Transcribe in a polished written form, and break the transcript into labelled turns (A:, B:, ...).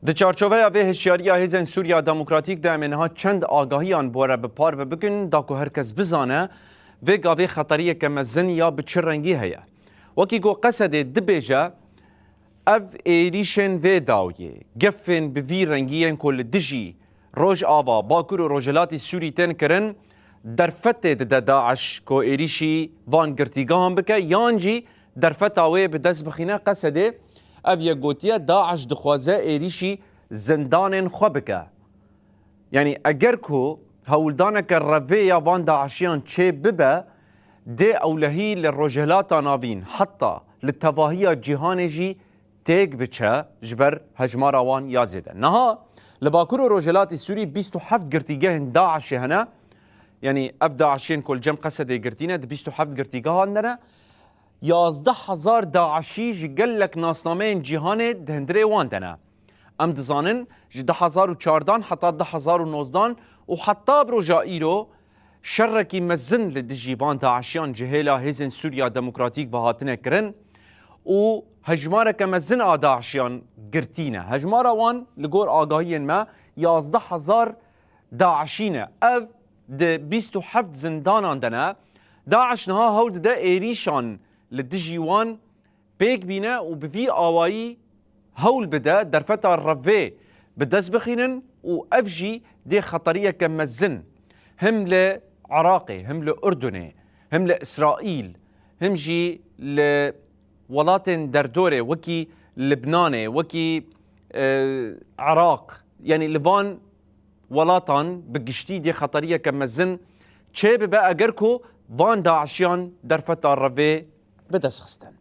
A: د چارچوبه به هشیاریا هیزن سوریا دموکراتیک ده منها چند آگاهیان بوره به پار و بکن دا که هرکس بزانه و گاوه خطریه که مزن یا به چه رنگی هیا وکی گو قصد دبیجه اف ایریشن و داویه گفن به وی رنگیین کل دجی روژ آوا باکر و روژلاتی سوری تن کرن در فتح ده داعش که ایریشی وان گرتیگاه هم بکه یانجی در فتح آوه به دست بخینه قصده اف یگوتیه داعش دخوازه ایریشی زندان خو بکه یعنی اگر که هولدانه که روی یا وان داعشیان چه ببه ده اولهی للرجلاتا نابین حتی للتواهی جهان جی تیگ بچه جبر هجمارا وان یازیده نها لباکر و رجلات سوری 27 گرتیگه داعش هنه یعنی اف داعشین کل جم قصده گرتینه ده 27 گرتیگه هنه 11,000 داعشی جگلک ناسنامه جهان دهندره وان دنه ام دزانن 10,014 حتی 10,019 و حتی بروجائیرو شرکی مزن لدجیوان داعشیان جهیلا هیزن سوریا دموکراتیک بهاتنه کرن و هجماره که مزن داعشیان گرتینه هجماره وان لگور آگاهین ما 11,000 داعشینه اف ده 27 زندانان دنه داعش نها هولد ده ایریشان لدجیوان پیک بینه و بفی آوایی هول بده در فتر روی بدست بخینن و افجی ده خطریه که مزن هم لعراقي هم لأردني هم لإسرائيل هم جي لولات دردوري وكي لبناني وكي عراق يعني لفان ولاتان بقشتي دي خطرية كمزن چه ببقى اگركو وان داعشيان در فتار رفي بدس خستن